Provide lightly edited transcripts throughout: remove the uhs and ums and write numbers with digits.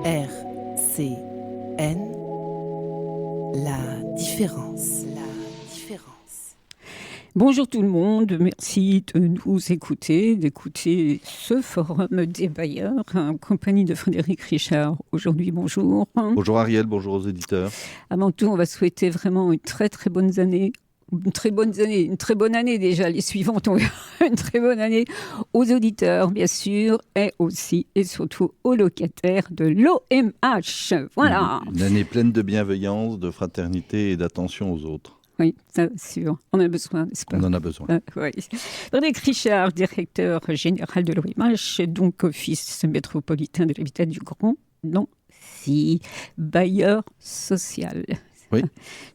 RCN, la différence. Bonjour tout le monde, merci de nous écouter, d'écouter ce forum des bailleurs en compagnie de Frédéric Richard. Aujourd'hui, bonjour. Bonjour Ariel, bonjour aux éditeurs. Avant tout, on va souhaiter vraiment une très bonne année. Une très bonne année déjà, les suivantes, on verra une très bonne année aux auditeurs, bien sûr, et aussi et surtout aux locataires de l'OMH. Voilà. Une année pleine de bienveillance, de fraternité et d'attention aux autres. Oui, c'est sûr. On a besoin, n'est-ce pas ? On en a besoin. Oui. Frédéric Richard, directeur général de l'OMH, donc Office métropolitain de l'habitat du Grand Nancy, bailleur social. Oui.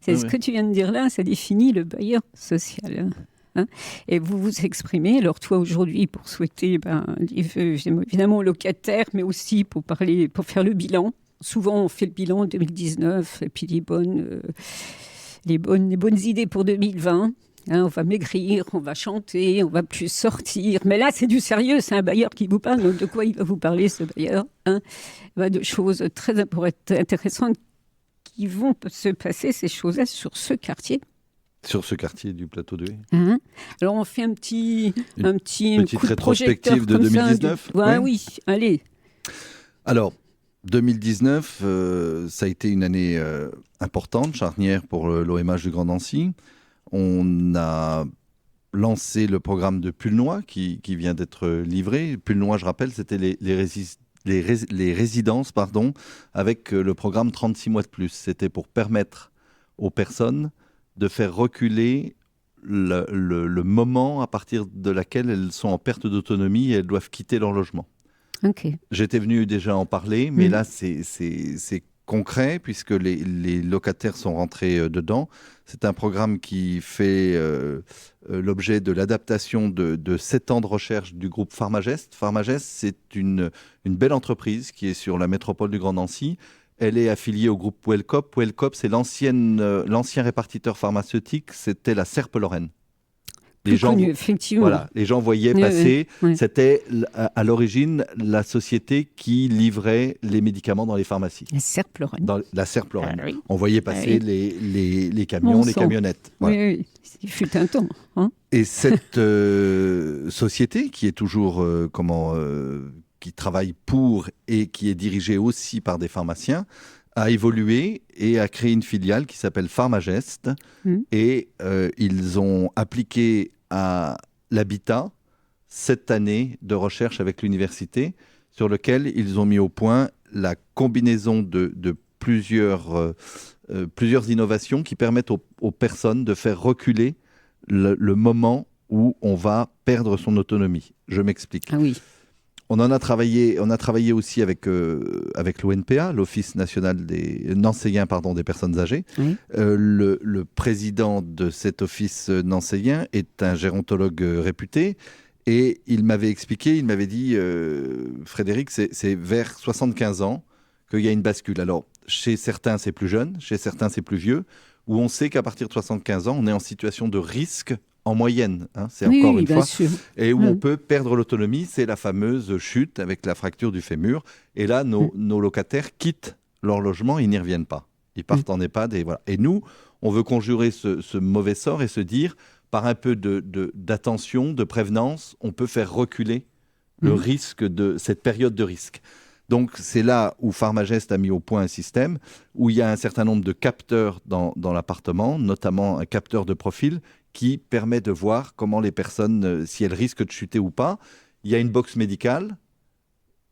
C'est ce que tu viens de dire là, ça définit le bailleur social. Hein, et vous vous exprimez, alors toi aujourd'hui, pour souhaiter évidemment aux locataires, mais aussi pour faire le bilan. Souvent on fait le bilan en 2019 et puis les bonnes idées pour 2020. Hein, on va maigrir, on va chanter, on va plus sortir. Mais là, c'est du sérieux, c'est un bailleur qui vous parle. Donc de quoi il va vous parler, ce bailleur, hein ? De choses très intéressantes qui vont se passer, ces choses-là, sur ce quartier. Sur ce quartier du plateau de Haye. Hein ? Alors, on fait une petite rétrospective de 2019. Oui, allez. Alors, 2019, ça a été une année importante, charnière pour l'OMH du Grand Nancy. On a lancé le programme de Pulnoy qui vient d'être livré. Pulnoy, je rappelle, c'était les résidences, avec le programme 36 mois de plus. C'était pour permettre aux personnes de faire reculer le moment à partir de laquelle elles sont en perte d'autonomie et elles doivent quitter leur logement. Okay. J'étais venu déjà en parler, mais là, c'est concret puisque les locataires sont rentrés dedans. C'est un programme qui fait l'objet de l'adaptation de 7 ans de recherche du groupe Pharmagest. Pharmagest, c'est une belle entreprise qui est sur la métropole du Grand Nancy. Elle est affiliée au groupe Wellcop. Wellcop, c'est l'ancien répartiteur pharmaceutique, c'était la Serpe Lorraine. Les gens voyaient passer. Oui. C'était à l'origine la société qui livrait les médicaments dans les pharmacies. La Serpe Lorraine. La Serpe Lorraine. Oui. On voyait passer les camions, les camionnettes. Voilà. Oui, il fut un temps. Hein. Et cette société qui est toujours qui travaille pour et qui est dirigée aussi par des pharmaciens, a évolué et a créé une filiale qui s'appelle Pharmagest. Et ils ont appliqué à l'habitat 7 années de recherche avec l'université sur lequel ils ont mis au point la combinaison de plusieurs innovations qui permettent aux personnes de faire reculer le moment où on va perdre son autonomie. Je m'explique. Ah oui. On a travaillé aussi avec l'ONPA, l'Office national des nancéens des personnes âgées. Oui. Le président de cet office nancéen est un gérontologue réputé et il m'avait dit, Frédéric, c'est vers 75 ans qu'il y a une bascule. Alors, chez certains, c'est plus jeune, chez certains, c'est plus vieux, où on sait qu'à partir de 75 ans, on est en situation de risque en moyenne, c'est encore une fois, sûr. Et où on peut perdre l'autonomie, c'est la fameuse chute avec la fracture du fémur. Et là, nos locataires quittent leur logement, ils n'y reviennent pas. Ils partent en EHPAD et voilà. Et nous, on veut conjurer ce mauvais sort et se dire, par un peu d'attention, de prévenance, on peut faire reculer le risque de cette période de risque. Donc, c'est là où Pharmagest a mis au point un système où il y a un certain nombre de capteurs dans l'appartement, notamment un capteur de profil qui permet de voir comment les personnes, si elles risquent de chuter ou pas. Il y a une box médicale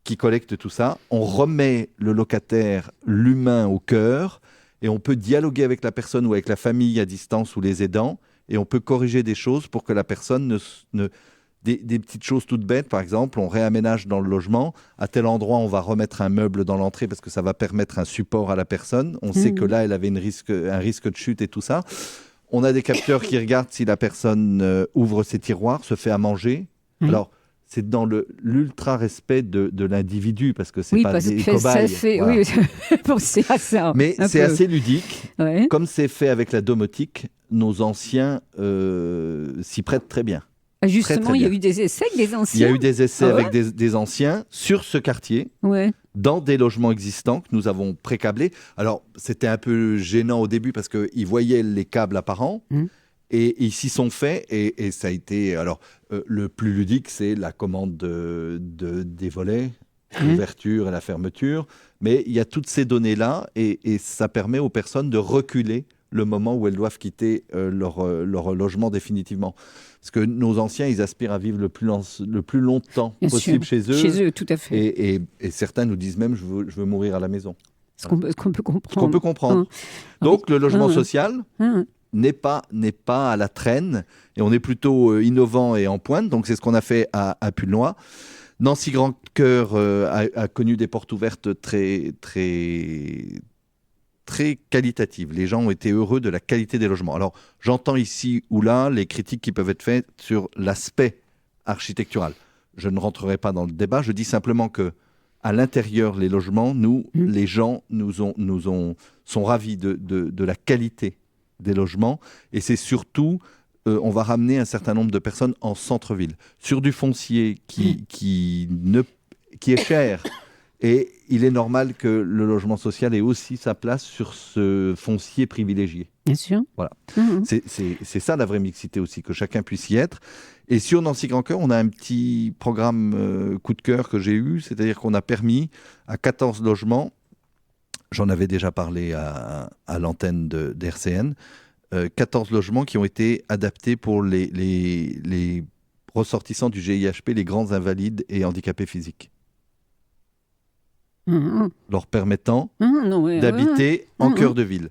qui collecte tout ça. On remet le locataire, l'humain au cœur, et on peut dialoguer avec la personne ou avec la famille à distance ou les aidants, et on peut corriger des choses pour que la personne des petites choses toutes bêtes, par exemple, on réaménage dans le logement, à tel endroit on va remettre un meuble dans l'entrée parce que ça va permettre un support à la personne. On sait que là, elle avait un risque de chute et tout ça. On a des capteurs qui regardent si la personne ouvre ses tiroirs, se fait à manger. Alors, c'est dans l'ultra-respect de l'individu, parce que c'est pas des cobayes. Oui, pensez à ça. Mais c'est assez ludique. Comme c'est fait avec la domotique, nos anciens s'y prêtent très bien. Justement, très il y a bien. eu des essais avec des Il y anciens. a eu des essais Ah ouais avec des anciens sur ce quartier, Ouais. dans des logements existants que nous avons pré-câblés. Alors, c'était un peu gênant au début parce qu'ils voyaient les câbles apparents et ils s'y sont faits. Et ça a été... Alors, le plus ludique, c'est la commande des volets, l'ouverture et la fermeture. Mais il y a toutes ces données-là et ça permet aux personnes de reculer le moment où elles doivent quitter leur logement définitivement. Parce que nos anciens, ils aspirent à vivre le plus longtemps Bien possible sûr. chez eux. Chez eux, tout à fait. Et certains nous disent même, je veux mourir à la maison. Ce qu'on peut comprendre. Ce qu'on peut comprendre. Donc, le logement social Hein. n'est pas à la traîne et on est plutôt innovant et en pointe. Donc, c'est ce qu'on a fait à Pulnoy. Nancy Grand Cœur a connu des portes ouvertes très, très, très qualitatives. Les gens ont été heureux de la qualité des logements. Alors, j'entends ici ou là les critiques qui peuvent être faites sur l'aspect architectural. Je ne rentrerai pas dans le débat. Je dis simplement que à l'intérieur, les logements, les gens sont ravis de la qualité des logements. Et c'est surtout, on va ramener un certain nombre de personnes en centre-ville, sur du foncier qui est cher. Et il est normal que le logement social ait aussi sa place sur ce foncier privilégié. Bien sûr. Voilà. C'est ça la vraie mixité aussi, que chacun puisse y être. Et sur Nancy Grand Cœur, on a un petit programme coup de cœur que j'ai eu, c'est-à-dire qu'on a permis à 14 logements, j'en avais déjà parlé à l'antenne d'RCN, 14 logements qui ont été adaptés pour les ressortissants du GIHP, les grands invalides et handicapés physiques. Leur permettant d'habiter en cœur de ville.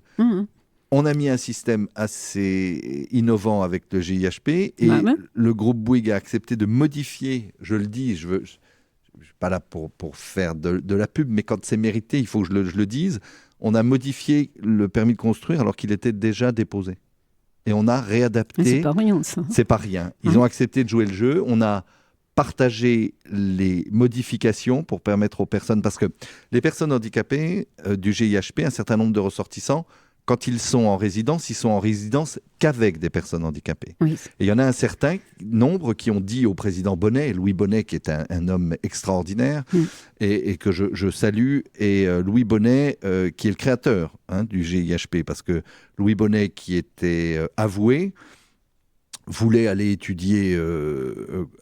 On a mis un système assez innovant avec le GIHP et le groupe Bouygues a accepté de modifier, je le dis, je ne suis pas là pour faire de la pub, mais quand c'est mérité, il faut que je le dise, on a modifié le permis de construire alors qu'il était déjà déposé. Et on a réadapté. C'est pas rien, ça. C'est pas rien. Ils ont accepté de jouer le jeu. On a partager les modifications pour permettre aux personnes, parce que les personnes handicapées du GIHP, un certain nombre de ressortissants, quand ils sont en résidence qu'avec des personnes handicapées. Oui. Et il y en a un certain nombre qui ont dit au président Bonnet, Louis Bonnet qui est un homme extraordinaire et que je salue, et Louis Bonnet qui est le créateur du GIHP, parce que Louis Bonnet qui était avoué, voulait aller étudier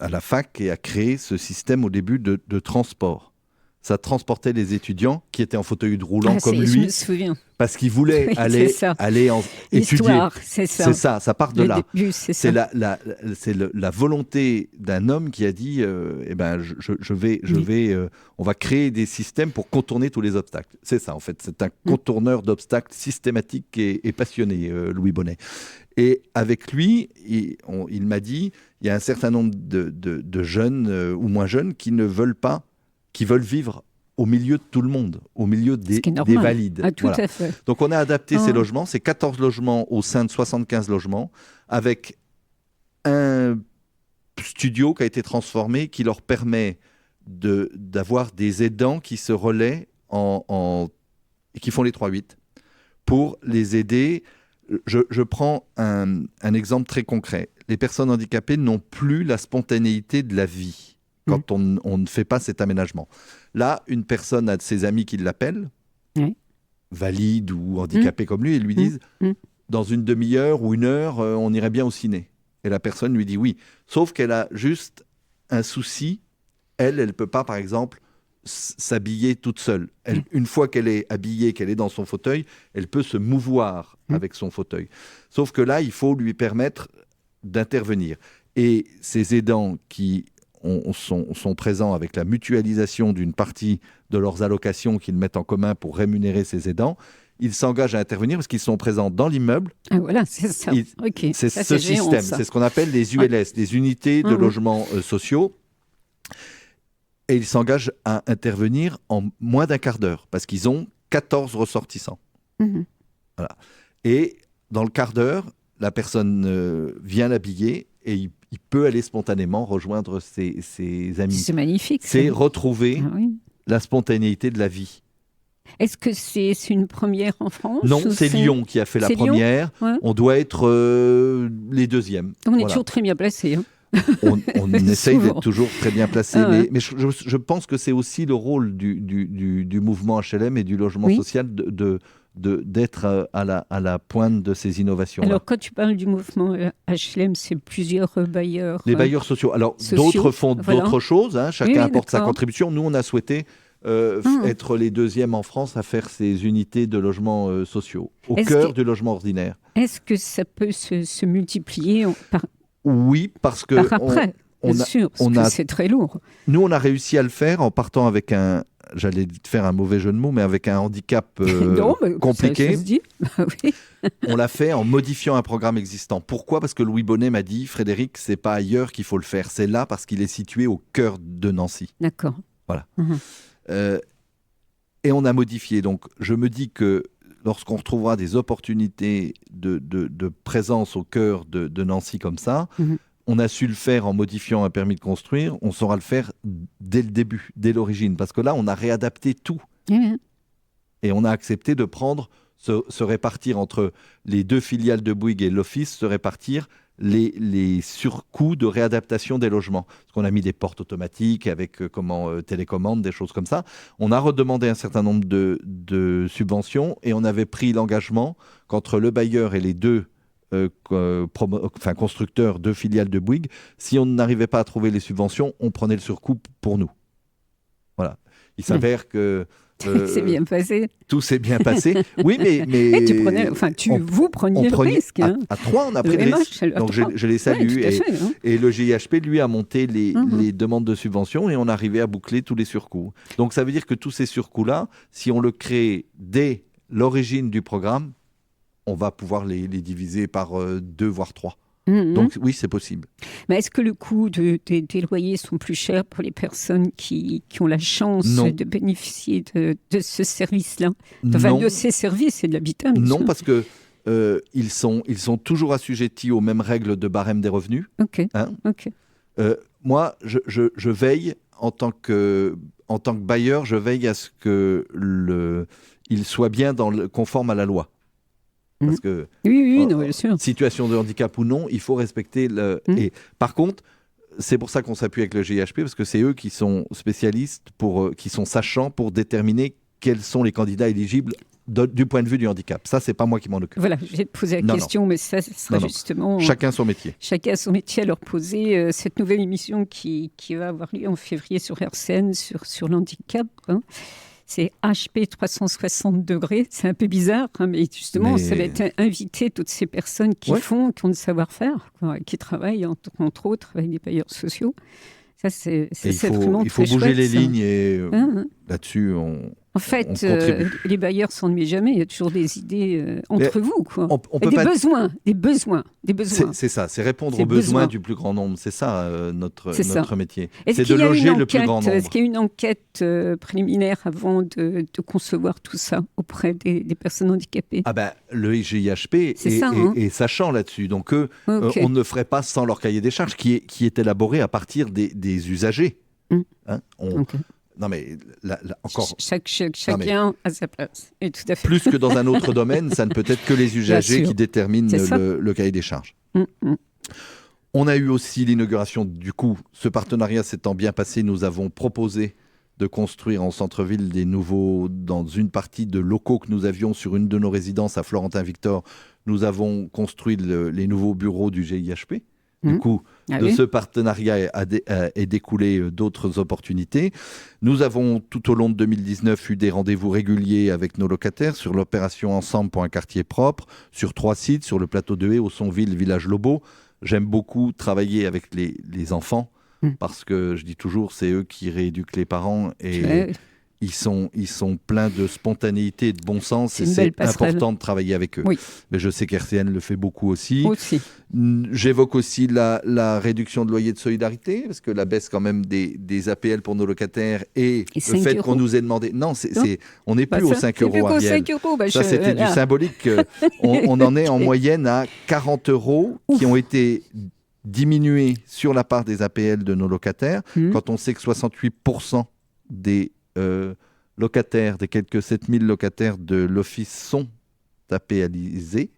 à la fac et a créé ce système au début de transport. Ça transportait les étudiants qui étaient en fauteuil roulant comme lui. Je me souviens. Parce qu'ils voulaient aller étudier. C'est ça. Ça part de là. Début, c'est la volonté d'un homme qui a dit on va créer des systèmes pour contourner tous les obstacles. C'est ça, en fait. C'est un contourneur d'obstacles systématique et passionné, Louis Bonnet. Et avec lui, il m'a dit, il y a un certain nombre de jeunes ou moins jeunes qui ne veulent pas, qui veulent vivre au milieu de tout le monde, au milieu des valides. Ah, tout à fait. Donc on a adapté ces logements, c'est 14 logements au sein de 75 logements, avec un studio qui a été transformé, qui leur permet d'avoir des aidants qui se relaient et qui font les 3-8 pour les aider. Je prends un exemple très concret. Les personnes handicapées n'ont plus la spontanéité de la vie quand on ne fait pas cet aménagement. Là, une personne a de ses amis qui l'appellent, valide ou handicapé comme lui, et lui disent dans une demi-heure ou une heure, on irait bien au ciné. Et la personne lui dit oui. Sauf qu'elle a juste un souci. Elle ne peut pas, par exemple, s'habiller toute seule. Une fois qu'elle est habillée, qu'elle est dans son fauteuil, elle peut se mouvoir avec son fauteuil. Sauf que là, il faut lui permettre d'intervenir. Et ces aidants qui sont présents avec la mutualisation d'une partie de leurs allocations qu'ils mettent en commun pour rémunérer ces aidants, ils s'engagent à intervenir parce qu'ils sont présents dans l'immeuble. Ah voilà, c'est ça. C'est ce système, c'est ce qu'on appelle les ULS, les unités de logements sociaux. Et ils s'engagent à intervenir en moins d'un quart d'heure parce qu'ils ont 14 ressortissants. Voilà. Et dans le quart d'heure, la personne vient l'habiller et il peut aller spontanément rejoindre ses amis. C'est magnifique. C'est retrouver la spontanéité de la vie. Est-ce que c'est une première en France? Non, c'est Lyon qui a fait la première. Ouais. On doit être les deuxièmes. On est toujours très bien placés. On essaye Souvent. d'être toujours très bien placé, Ah ouais. mais je pense que c'est aussi le rôle du mouvement HLM et du logement Oui. social d'être à la pointe de ces innovations-là. Alors, quand tu parles du mouvement HLM, c'est plusieurs bailleurs. Les bailleurs sociaux. Alors, sociaux, d'autres font voilà. d'autres choses, hein, chacun Oui, apporte sa d'accord. contribution. Nous, on a souhaité être les deuxièmes en France à faire ces unités de logements sociaux, au Est-ce cœur que- du logement ordinaire. Est-ce que ça peut se multiplier Oui, parce que par après, on bien a- sûr, parce on que a- c'est très lourd. nous, on a réussi à le faire en partant avec j'allais faire un mauvais jeu de mots, mais avec un handicap Non, mais compliqué. ça se dit. Oui. On l'a fait en modifiant un programme existant. Pourquoi ? Parce que Louis Bonnet m'a dit, Frédéric, c'est pas ailleurs qu'il faut le faire, c'est là parce qu'il est situé au cœur de Nancy. D'accord. Voilà. Mhm. Et on a modifié. Donc, je me dis que lorsqu'on retrouvera des opportunités de présence au cœur de Nancy comme ça, Mhm. on a su le faire en modifiant un permis de construire, on saura le faire dès le début, dès l'origine. Parce que là, on a réadapté tout. Eh bien, Et on a accepté de se répartir entre les deux filiales de Bouygues et l'Office, se répartir les surcoûts de réadaptation des logements. Parce qu'on a mis des portes automatiques avec télécommande, des choses comme ça. On a redemandé un certain nombre de subventions et on avait pris l'engagement qu'entre le bailleur et les deux constructeurs, deux filiales de Bouygues, si on n'arrivait pas à trouver les subventions, on prenait le surcoût pour nous. Voilà. Il s'avère que c'est bien passé. tout s'est bien passé. Oui, mais Et vous preniez le risque. À trois, on a pris le risque. Donc je les salue. Ouais, tout à fait, hein. Et le GIHP, lui, a monté les Mhm. demandes de subventions et on arrivait à boucler tous les surcoûts. Donc ça veut dire que tous ces surcoûts-là, si on le crée dès l'origine du programme, on va pouvoir les diviser par 2, voire 3. Mhm. Donc oui, c'est possible. Mais est-ce que le coût des loyers sont plus chers pour les personnes qui ont la chance Non. de bénéficier de ce service-là, enfin Non. de ces services et de l'habitat? bien Non, sûr. parce que ils sont toujours assujettis aux mêmes règles de barème des revenus. Ok. Hein. Ok. Moi, je veille en tant que bailleur, je veille à ce que il soit bien conforme à la loi. Parce que Oui, non, bien sûr. situation de handicap ou non, il faut respecter Et par contre, c'est pour ça qu'on s'appuie avec le GIHP, parce que c'est eux qui sont spécialistes, qui sont sachants pour déterminer quels sont les candidats éligibles du point de vue du handicap. Ça, c'est pas moi qui m'en occupe. Voilà, je vais te poser la question, mais ça sera justement... Chacun son métier. Chacun a son métier à leur poser. Cette nouvelle émission qui va avoir lieu en février sur RCN sur l'handicap, hein. C'est HP 360 degrés. C'est un peu bizarre, hein, mais justement, ça va être inviter toutes ces personnes qui ont le savoir-faire, qui travaillent entre autres avec des bailleurs sociaux. Ça, c'est vraiment il faut très bouger chouette, les ça. lignes et là-dessus, en fait, les bailleurs s'ennuient jamais. Il y a toujours des idées entre vous, quoi. On Et peut des besoins. C'est ça, c'est répondre aux besoins du plus grand nombre. C'est ça notre métier. C'est de loger le plus grand nombre. Est-ce qu'il y a une enquête préliminaire avant de concevoir tout ça auprès des personnes handicapées? Ah ben, le GIHP est sachant là-dessus. Donc on ne ferait pas sans leur cahier des charges qui est élaboré à partir des usagers. Hein, Non mais encore. Chacun à sa place. Et tout à fait. Plus que dans un autre domaine, ça ne peut être que les usagers qui déterminent le cahier des charges. On a eu aussi l'inauguration, du coup, ce partenariat s'étant bien passé, nous avons proposé de construire en centre-ville dans une partie de locaux que nous avions sur une de nos résidences à Florentin-Victor, nous avons construit les nouveaux bureaux du GIHP. Du coup, ce partenariat est découlé d'autres opportunités. Nous avons, tout au long de 2019, eu des rendez-vous réguliers avec nos locataires sur l'opération Ensemble pour un quartier propre, sur 3 sites, sur le plateau de Haye, Aussonville, Village Lobau. J'aime beaucoup travailler avec les enfants parce que, je dis toujours, c'est eux qui rééduquent les parents et ils sont pleins de spontanéité et de bon sens et c'est important de travailler avec eux. Oui. Mais je sais qu'RCN le fait beaucoup aussi. J'évoque aussi la réduction de loyer de solidarité parce que la baisse quand même des APL pour nos locataires et le fait qu'on nous ait demandé... Non, on n'est plus aux 5 euros. Ça, c'était du symbolique. On en est en moyenne à 40 euros qui ont été diminués sur la part des APL de nos locataires quand on sait que 68% des locataires, des quelques 7000 locataires de l'Office sont APLisés.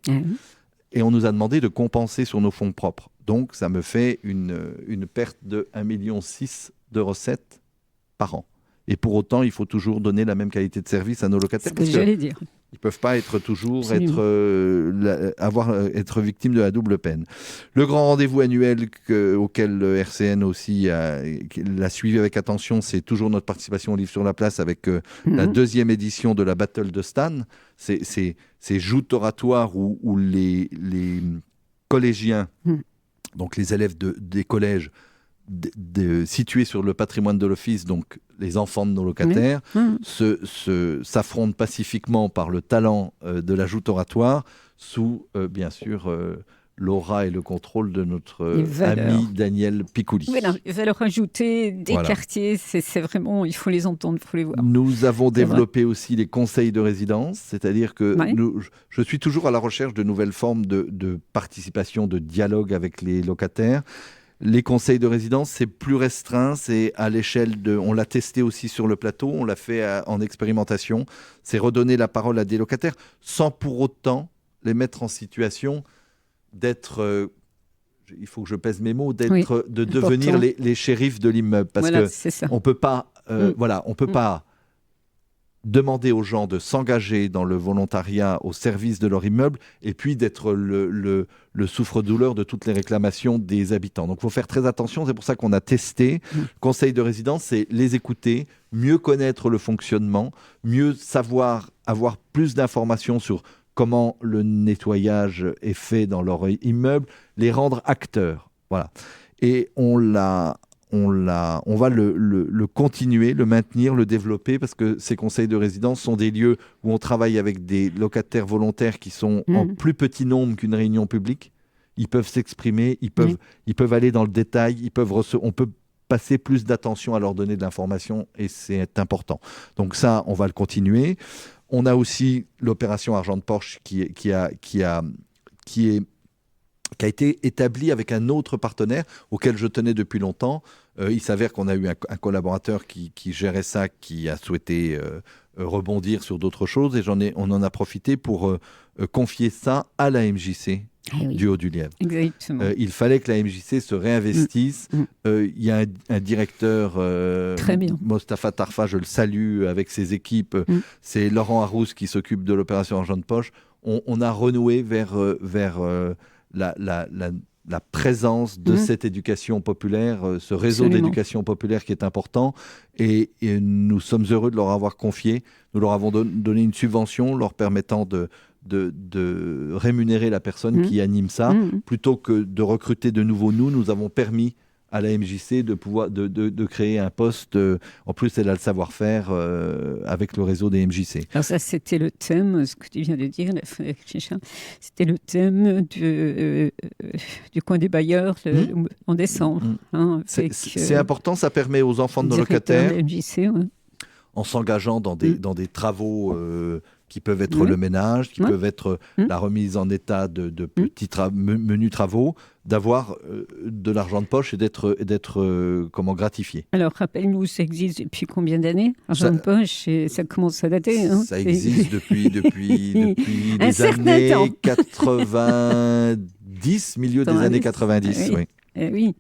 Et on nous a demandé de compenser sur nos fonds propres. Donc, ça me fait une perte de 1,6 million de recettes par an. Et pour autant, il faut toujours donner la même qualité de service à nos locataires. C'est ce que j'allais dire. Ils ne peuvent pas être toujours être victimes de la double peine. Le grand rendez-vous annuel auquel le RCN aussi l'a suivi avec attention, c'est toujours notre participation au Livre sur la place avec la 2e édition de la Battle de Stan. Ces joutes oratoires où les collégiens, donc les élèves des collèges, situés sur le patrimoine de l'office, donc les enfants de nos locataires, s'affrontent pacifiquement par le talent de la joute oratoire, sous, bien sûr, l'aura et le contrôle de notre ami Daniel Picouli. Voilà, les valeurs ajoutées des quartiers, c'est vraiment, il faut les entendre, il faut les voir. Nous avons développé aussi les conseils de résidence, c'est-à-dire que je suis toujours à la recherche de nouvelles formes de participation, de dialogue avec les locataires. Les conseils de résidence, c'est plus restreint, c'est à l'échelle de... On l'a testé aussi sur le plateau, on l'a fait en expérimentation. C'est redonner la parole à des locataires sans pour autant les mettre en situation d'être... il faut que je pèse mes mots, de devenir les shérifs de l'immeuble. Parce qu'on ne peut pas... on peut pas demander aux gens de s'engager dans le volontariat au service de leur immeuble et puis d'être le souffre-douleur de toutes les réclamations des habitants. Donc il faut faire très attention, c'est pour ça qu'on a testé. Conseil de résidence, c'est les écouter, mieux connaître le fonctionnement, mieux savoir, avoir plus d'informations sur comment le nettoyage est fait dans leur immeuble, les rendre acteurs. Voilà. Et on va le continuer, le maintenir, le développer, parce que ces conseils de résidence sont des lieux où on travaille avec des locataires volontaires qui sont en plus petit nombre qu'une réunion publique. Ils peuvent s'exprimer, ils peuvent aller dans le détail, on peut passer plus d'attention à leur donner de l'information, et c'est important. Donc ça, on va le continuer. On a aussi l'opération Argent de Poche qui a été établi avec un autre partenaire auquel je tenais depuis longtemps. Il s'avère qu'on a eu un collaborateur qui gérait ça, qui a souhaité rebondir sur d'autres choses, et on en a profité pour confier ça à la MJC du Haut-du-Lièvre. Exactement. Il fallait que la MJC se réinvestisse. Il y a un directeur, très bien. Mostafa Tarfa, je le salue, avec ses équipes. C'est Laurent Harousse qui s'occupe de l'opération Argent de Poche. On a renoué vers la présence de cette éducation populaire, ce réseau d'éducation populaire qui est important, et nous sommes heureux de leur avoir confié. Nous leur avons donné une subvention leur permettant de rémunérer la personne qui anime ça. Plutôt que de recruter de nouveau nous avons permis à la MJC de créer un poste. En plus, elle a le savoir-faire avec le réseau des MJC. Alors ça, c'était le thème, ce que tu viens de dire, c'était le thème du coin des bailleurs en décembre. C'est important, ça permet aux enfants de nos locataires, de MJC, en s'engageant dans des travaux qui peuvent être le ménage, qui peuvent être la remise en état de petits menus travaux, d'avoir de l'argent de poche et d'être gratifié. Alors, rappelle-nous, ça existe depuis combien d'années, argent de poche, et ça commence à dater. Ça existe depuis les années 90, milieu des années 90, oui. Oui,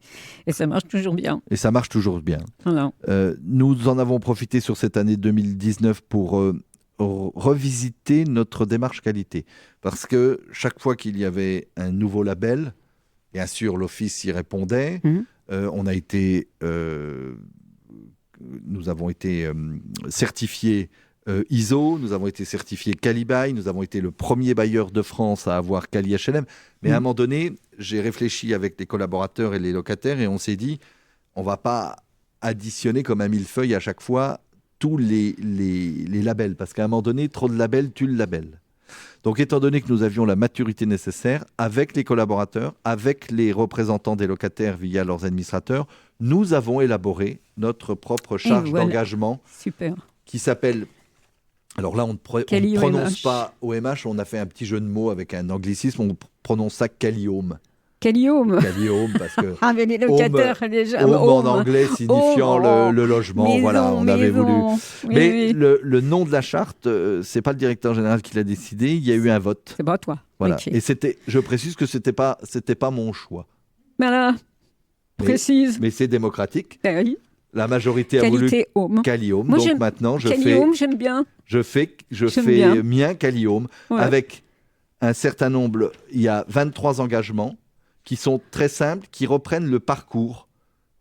et ça marche toujours bien. Voilà. Nous en avons profité sur cette année 2019 pour revisiter notre démarche qualité. Parce que chaque fois qu'il y avait un nouveau label, bien sûr l'Office y répondait, nous avons été certifiés ISO, nous avons été certifiés Calibail, nous avons été le premier bailleur de France à avoir Cali HLM. Mais à un moment donné, j'ai réfléchi avec les collaborateurs et les locataires, et on s'est dit, on ne va pas additionner comme un millefeuille à chaque fois tous les labels, parce qu'à un moment donné, trop de labels tue le label. Donc, étant donné que nous avions la maturité nécessaire, avec les collaborateurs, avec les représentants des locataires via leurs administrateurs, nous avons élaboré notre propre charge d'engagement qui s'appelle... Alors là, on ne prononce pas OMH, on a fait un petit jeu de mots avec un anglicisme, on prononce ça Caliome. Caliome, parce que mais les locataires déjà. Home en anglais signifiant le logement. Maison, voilà, on avait voulu. Oui, mais le nom de la charte, c'est pas le directeur général qui l'a décidé. Il y a eu un vote. C'est pas toi. Voilà. Okay. Et je précise que c'était pas mon choix. Voilà, Mais- précise. Mais c'est démocratique. Ben oui. La majorité a voulu Qualité home. Caliome. Moi, Donc j'aime- maintenant, Caliome, j'aime bien. je fais J'aime bien. mien Caliome Ouais. avec un certain nombre. Il y a 23 engagements qui sont très simples, qui reprennent le parcours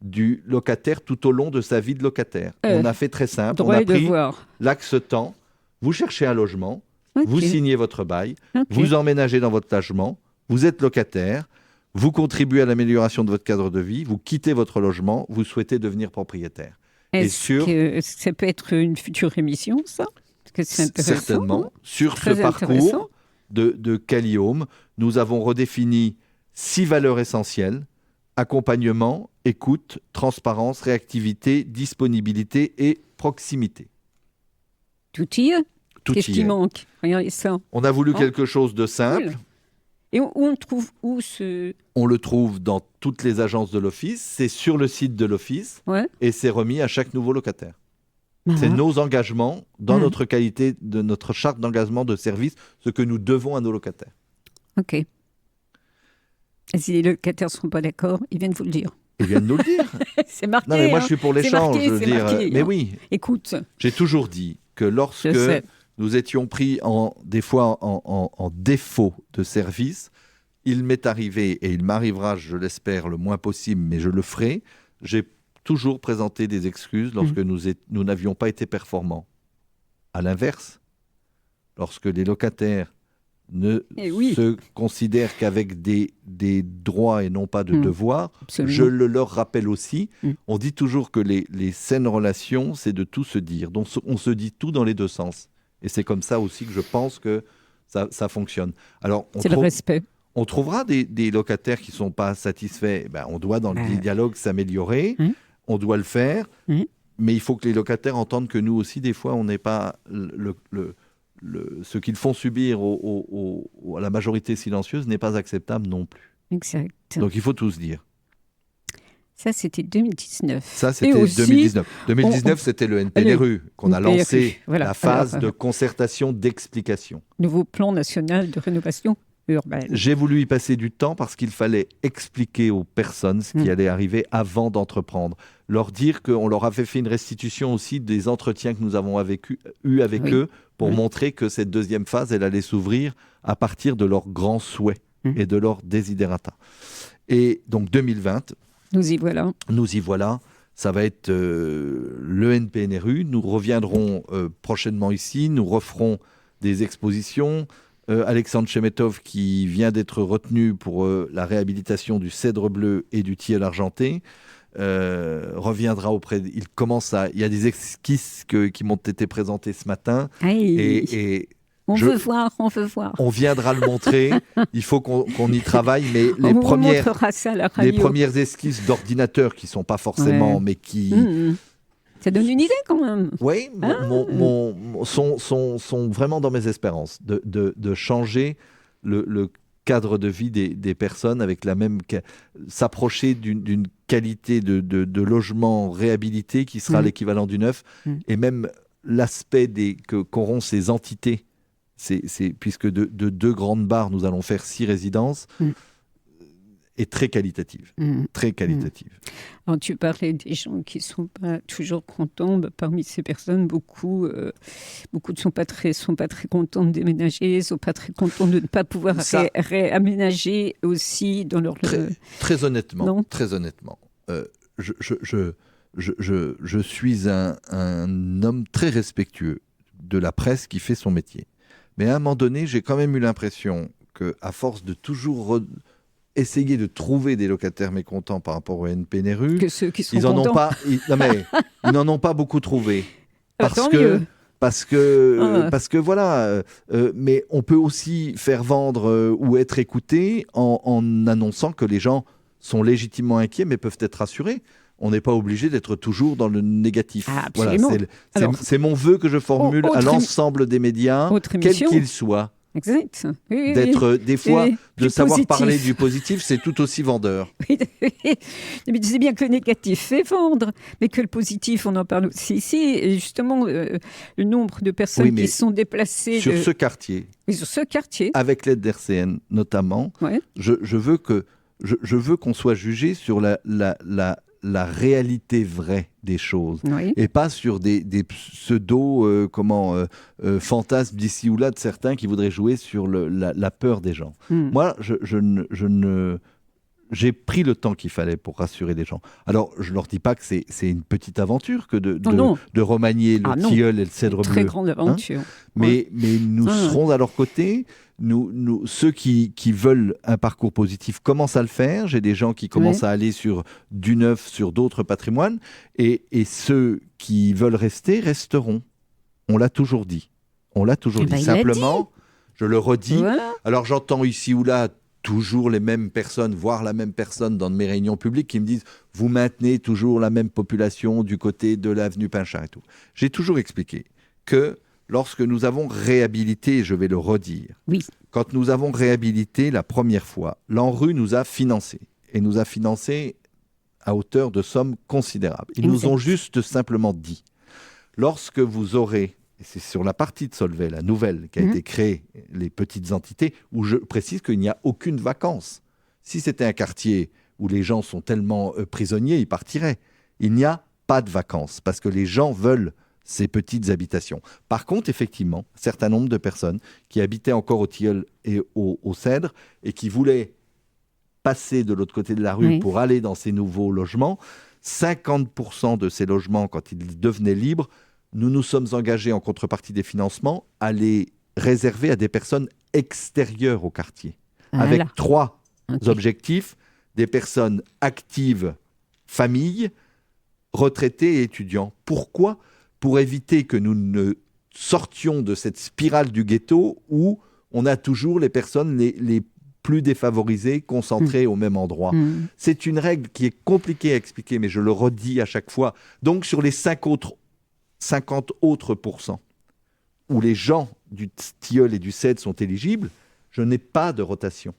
du locataire tout au long de sa vie de locataire. On a fait très simple. On Droit a et pris devoir. l'axe temps. Vous cherchez un logement, Ok. vous signez votre bail, Ok. vous emménagez dans votre logement, vous êtes locataire, vous contribuez à l'amélioration de votre cadre de vie, vous quittez votre logement, vous souhaitez devenir propriétaire. Est-ce que ça peut être une future émission, ça? Parce que c'est intéressant. Certainement. hein. Sur ce Très parcours intéressant. de Caliome, nous avons redéfini 6 valeurs essentielles: accompagnement, écoute, transparence, réactivité, disponibilité et proximité. Tout y est. Tout Qu'est-ce y qui est. manque? Regardez ça. On a voulu Oh. quelque chose de simple. Cool. Et où on trouve où ce... On le trouve dans toutes les agences de l'Office. C'est sur le site de l'Office Ouais. et c'est remis à chaque nouveau locataire. Ah. C'est nos engagements dans Mhm. notre qualité, de notre charte d'engagement de service, ce que nous devons à nos locataires. Ok. Et si les locataires ne sont pas d'accord, ils viennent vous le dire. Ils viennent nous le dire. C'est marqué. Non, mais moi, hein. je suis pour C'est l'échange. marqué, Je veux c'est dire, marqué, mais hein. oui, Écoute, j'ai toujours dit que lorsque je sais. nous étions pris des fois en défaut de service, il m'est arrivé, et il m'arrivera, je l'espère, le moins possible, mais je le ferai, j'ai toujours présenté des excuses lorsque nous n'avions pas été performants. À l'inverse, lorsque les locataires ne Eh oui. se considèrent qu'avec des droits et non pas de devoirs, Absolument. je le leur rappelle aussi. Mm. On dit toujours que les saines relations, c'est de tout se dire. Donc on se dit tout dans les deux sens. Et c'est comme ça aussi que je pense que ça fonctionne. Alors, C'est le respect. on trouvera des locataires qui ne sont pas satisfaits. Eh ben, on doit, dans le dialogue, s'améliorer. Mm. On doit le faire. Mm. Mais il faut que les locataires entendent que nous aussi, des fois, on n'est pas ce qu'ils font subir à la majorité silencieuse n'est pas acceptable non plus. Exact. Donc il faut tout se dire. Ça, c'était 2019. Ça, Et c'était aussi, 2019. 2019, c'était le NPNRU qu'on a NPNRU, lancé voilà. la phase Alors, de concertation, d'explication. Nouveau plan national de rénovation urbaine. J'ai voulu y passer du temps parce qu'il fallait expliquer aux personnes ce qui allait arriver avant d'entreprendre. Leur dire qu'on leur avait fait une restitution aussi des entretiens que nous avons eus avec Oui. eux pour Oui. montrer que cette deuxième phase, elle allait s'ouvrir à partir de leurs grands souhaits et de leurs desiderata. Et donc 2020, Nous y voilà. nous y voilà. Ça va être le NPNRU. Nous reviendrons prochainement ici. Nous referons des expositions. Alexandre Chemetov, qui vient d'être retenu pour la réhabilitation du cèdre bleu et du tilleul argenté, reviendra auprès. Il y a des esquisses qui m'ont été présentées ce matin. Aïe. Et on veut voir. on viendra le montrer. Il faut qu'on y travaille. Mais On vous montrera ça à la radio. les premières esquisses d'ordinateur qui ne sont pas forcément, Ouais. mais qui... Ça donne une idée quand même. Oui, sont vraiment dans mes espérances de changer le cadre de vie des personnes avec la même... s'approcher d'une qualité de logement réhabilité qui sera l'équivalent du neuf, et même l'aspect qu'auront ces entités, puisque de 2 grandes barres, nous allons faire 6 résidences, est très qualitative. Très qualitative. Alors, tu parlais des gens qui ne sont pas toujours contents. Bah, parmi ces personnes, beaucoup ne sont pas très contents de déménager, ne sont pas très contents de ne pas pouvoir réaménager aussi dans leur... Très honnêtement, Non. Je suis un homme très respectueux de la presse qui fait son métier. Mais à un moment donné, j'ai quand même eu l'impression qu'à force de toujours essayer de trouver des locataires mécontents par rapport au NPNRU, que ceux qui sont ils n'en contents. ils n'en ont pas beaucoup trouvé. Tant mieux. Parce que voilà, mais on peut aussi faire vendre ou être écouté en annonçant que les gens sont légitimement inquiets mais peuvent être rassurés. On n'est pas obligé d'être toujours dans le négatif. Ah, absolument. Voilà, c'est mon vœu que je formule à l'ensemble des médias, quels qu'ils soient. Exact. Oui, d'être des fois, de savoir positif. Parler du positif, c'est tout aussi vendeur. Mais tu sais bien que le négatif fait vendre, mais que le positif, on en parle aussi ici. Et justement, le nombre de personnes qui sont déplacées... ce quartier, sur ce quartier, avec l'aide d'RCN notamment, je veux que je veux qu'on soit jugé sur la réalité vraie des choses Oui. et pas sur des pseudo fantasmes d'ici ou là de certains qui voudraient jouer sur la peur des gens. Moi, j'ai pris le temps qu'il fallait pour rassurer les gens. Alors, je ne leur dis pas que c'est une petite aventure que de remanier le tilleul et le cèdre bleu. Très grande aventure. Mais nous serons à leur côté. Ceux qui veulent un parcours positif commencent à le faire. J'ai des gens qui commencent à aller sur du neuf, sur d'autres patrimoines. Et ceux qui veulent rester, resteront. On l'a toujours dit. Simplement, je le redis. Voilà. Alors, j'entends ici ou là toujours les mêmes personnes, voire la même personne dans de mes réunions publiques qui me disent « Vous maintenez toujours la même population du côté de l'avenue Pinchard et tout ». J'ai toujours expliqué que lorsque nous avons réhabilité, et je vais le redire, quand nous avons réhabilité la première fois, l'ANRU nous a financés, et nous a financés à hauteur de sommes considérables. Ils nous ont juste simplement dit « Lorsque vous aurez… » Et c'est sur la partie de Solvay, la nouvelle, qui a été créée, les petites entités, où je précise qu'il n'y a aucune vacance. Si c'était un quartier où les gens sont tellement prisonniers, ils partiraient. Il n'y a pas de vacances, parce que les gens veulent ces petites habitations. Par contre, effectivement, un certain nombre de personnes qui habitaient encore au tilleul et au cèdre, et qui voulaient passer de l'autre côté de la rue pour aller dans ces nouveaux logements, 50% de ces logements, quand ils devenaient libres, nous nous sommes engagés en contrepartie des financements à les réserver à des personnes extérieures au quartier, avec 3 objectifs, des personnes actives, familles, retraités et étudiants. Pourquoi ? Pour éviter que nous ne sortions de cette spirale du ghetto où on a toujours les personnes les plus défavorisées concentrées au même endroit. C'est une règle qui est compliquée à expliquer, mais je le redis à chaque fois. Donc sur les 50 autres pourcents où les gens du tilleul et du cèdre sont éligibles, je n'ai pas de rotation.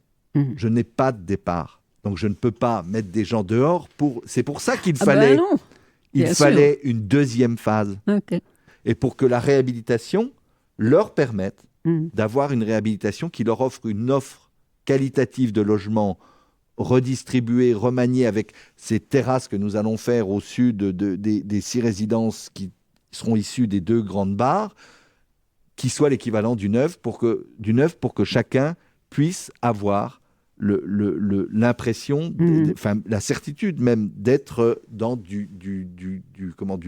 Je n'ai pas de départ. Donc je ne peux pas mettre des gens dehors. C'est pour ça qu'il fallait une deuxième phase. Et pour que la réhabilitation leur permette d'avoir une réhabilitation qui leur offre une offre qualitative de logement redistribuée, remaniée avec ces terrasses que nous allons faire au sud des 6 résidences qui seront issus des 2 grandes barres, qui soit l'équivalent du neuf pour que chacun puisse avoir l'impression, la certitude même d'être dans du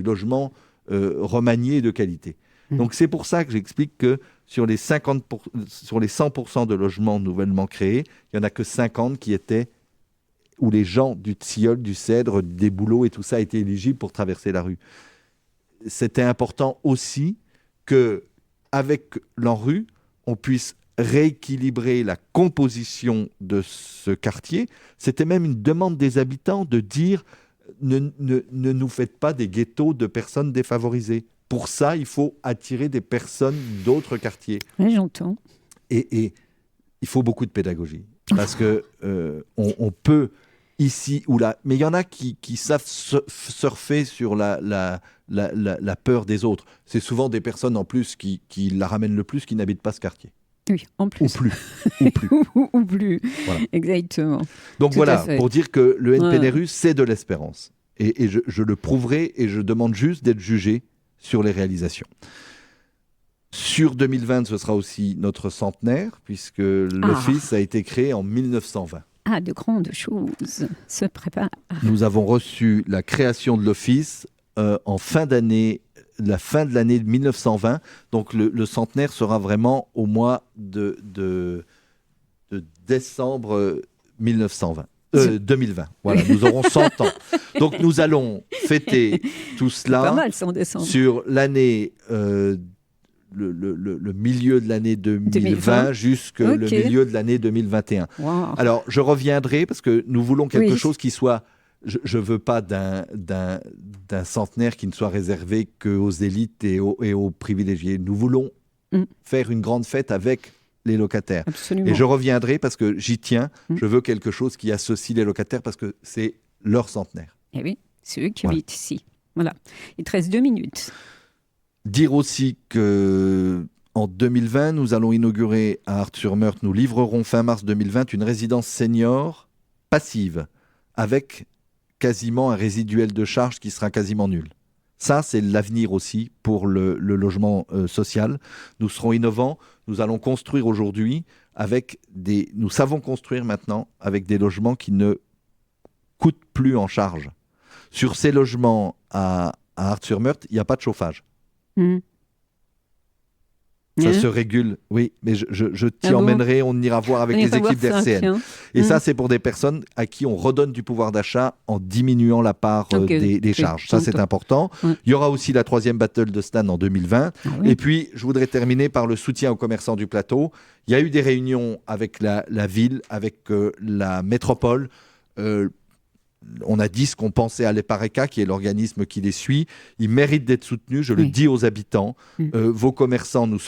logement remanié de qualité. Donc c'est pour ça que j'explique que sur les 100% de logements nouvellement créés, il n'y en a que 50 qui étaient où les gens du tilleul, du cèdre, des bouleaux et tout ça étaient éligibles pour traverser la rue. C'était important aussi qu'avec l'ANRU, on puisse rééquilibrer la composition de ce quartier. C'était même une demande des habitants de dire ne nous faites pas des ghettos de personnes défavorisées. Pour ça, il faut attirer des personnes d'autres quartiers. Oui, j'entends. Et il faut beaucoup de pédagogie. Parce que on peut ici ou là, mais il y en a qui savent surfer sur la peur des autres. C'est souvent des personnes en plus qui la ramènent le plus, qui n'habitent pas ce quartier. Oui, en plus. Ou plus. ou plus. Voilà. Exactement. Donc voilà, pour dire que le NPNRU, c'est de l'espérance. Et je le prouverai et je demande juste d'être jugé sur les réalisations. Sur 2020, ce sera aussi notre centenaire, puisque l'Office a été créé en 1920. Ah, de grandes choses se préparent. Nous avons reçu la création de l'Office en fin d'année, la fin de l'année 1920. Donc le centenaire sera vraiment au mois de décembre 2020. Voilà, nous aurons 100 ans. Donc nous allons fêter tout cela pas mal, ça, en décembre. sur l'année... Le milieu de l'année 2020 jusqu'au milieu de l'année 2021. Wow. Alors, je reviendrai parce que nous voulons quelque chose qui soit... Je ne veux pas d'un centenaire qui ne soit réservé qu'aux élites et aux privilégiés. Nous voulons faire une grande fête avec les locataires. Absolument. Et je reviendrai parce que j'y tiens. Je veux quelque chose qui associe les locataires parce que c'est leur centenaire. Eh oui, c'est eux qui habitent ici. Voilà. Il te reste 2 minutes. Dire aussi qu'en 2020, nous allons inaugurer à Artres-sur-Meurthe, nous livrerons fin mars 2020 une résidence senior passive, avec quasiment un résiduel de charge qui sera quasiment nul. Ça, c'est l'avenir aussi pour le logement social. Nous serons innovants. Nous allons construire aujourd'hui nous savons construire maintenant avec des logements qui ne coûtent plus en charge. Sur ces logements à Art-sur-Meurthe, il n'y a pas de chauffage. Ça se régule, oui, mais je t'y emmènerai, on ira voir avec les équipes d'RCN. Et ça, c'est pour des personnes à qui on redonne du pouvoir d'achat en diminuant la part des charges. Ça, c'est important. Il y aura aussi la 3e Battle de Stan en 2020. Et puis, je voudrais terminer par le soutien aux commerçants du plateau. Il y a eu des réunions avec la ville, avec la métropole. On a dit ce qu'on pensait à l'EPARECA, qui est l'organisme qui les suit. Ils méritent d'être soutenus, je le dis aux habitants. Vos commerçants, nous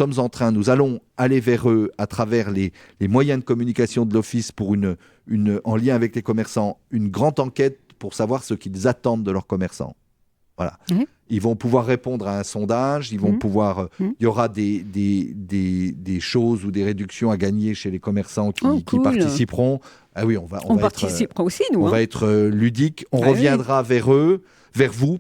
allons aller vers eux à travers les moyens de communication de l'Office pour en lien avec les commerçants, une grande enquête pour savoir ce qu'ils attendent de leurs commerçants. Voilà. Ils vont pouvoir répondre à un sondage, il y aura des choses ou des réductions à gagner chez les commerçants qui participeront. Ah oui, on participera aussi, nous. On va être ludique. On reviendra vers vous,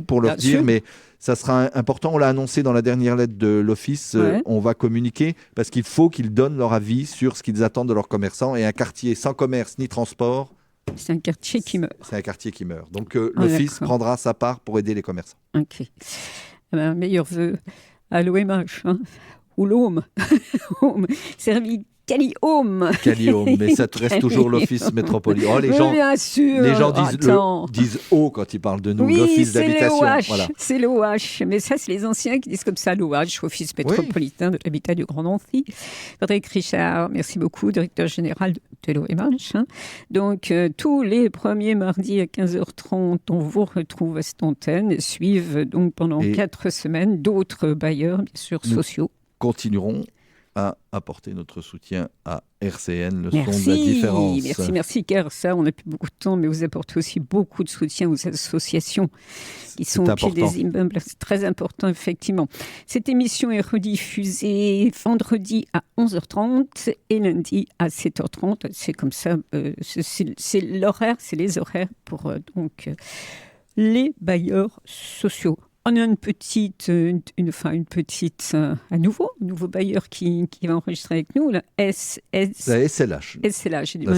pour leur dire, mais ça sera important. On l'a annoncé dans la dernière lettre de l'Office. On va communiquer parce qu'il faut qu'ils donnent leur avis sur ce qu'ils attendent de leurs commerçants. Et un quartier sans commerce ni transport, c'est un quartier qui meurt. C'est un quartier qui meurt. Donc l'Office prendra sa part pour aider les commerçants. Ok. Meilleur vœu à l'OMH, ou l'OM. Servi Cali-Home. Cali-Home, mais ça te reste toujours l'Office métropolitain. Oh, les gens disent O quand ils parlent de nous, l'Office d'habitation. Voilà. C'est l'OH, mais ça, c'est les anciens qui disent comme ça, l'OH, Office métropolitain de l'habitat du Grand Nancy. Frédéric Richard, merci beaucoup, directeur général de l'OMH. Donc, tous les premiers mardis à 15h30, on vous retrouve à cette antenne. Suivent donc pendant 4 semaines d'autres bailleurs, bien sûr, sociaux. Continuerons à apporter notre soutien à RCN, le son de la différence. Merci, car ça, on n'a plus beaucoup de temps, mais vous apportez aussi beaucoup de soutien aux associations qui sont au pied des immeubles. C'est très important, effectivement. Cette émission est rediffusée vendredi à 11h30 et lundi à 7h30. C'est comme ça, c'est l'horaire, c'est les horaires pour les bailleurs sociaux. On a un nouveau bailleur qui va enregistrer avec nous, la SLH. La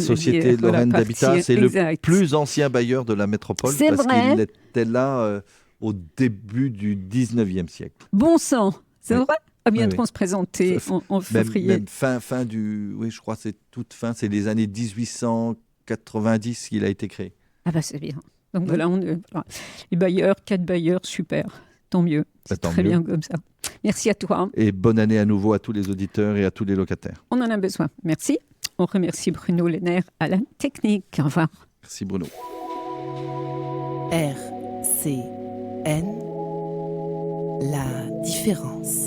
Société de Lorraine d'Habitat, c'est le plus ancien bailleur de la métropole parce qu'il était là au début du 19e siècle. Bon sang, c'est vrai. Viendront se présenter en février. Même fin du... Oui, je crois que c'est toute fin, c'est les années 1890 qu'il a été créé. Ah bah c'est bien. Donc voilà, les bailleurs, 4 bailleurs, super, tant mieux. C'est très bien comme ça. Merci à toi. Et bonne année à nouveau à tous les auditeurs et à tous les locataires. On en a besoin. Merci. On remercie Bruno Lenner à la technique. Au revoir. Merci Bruno. RCN, la différence.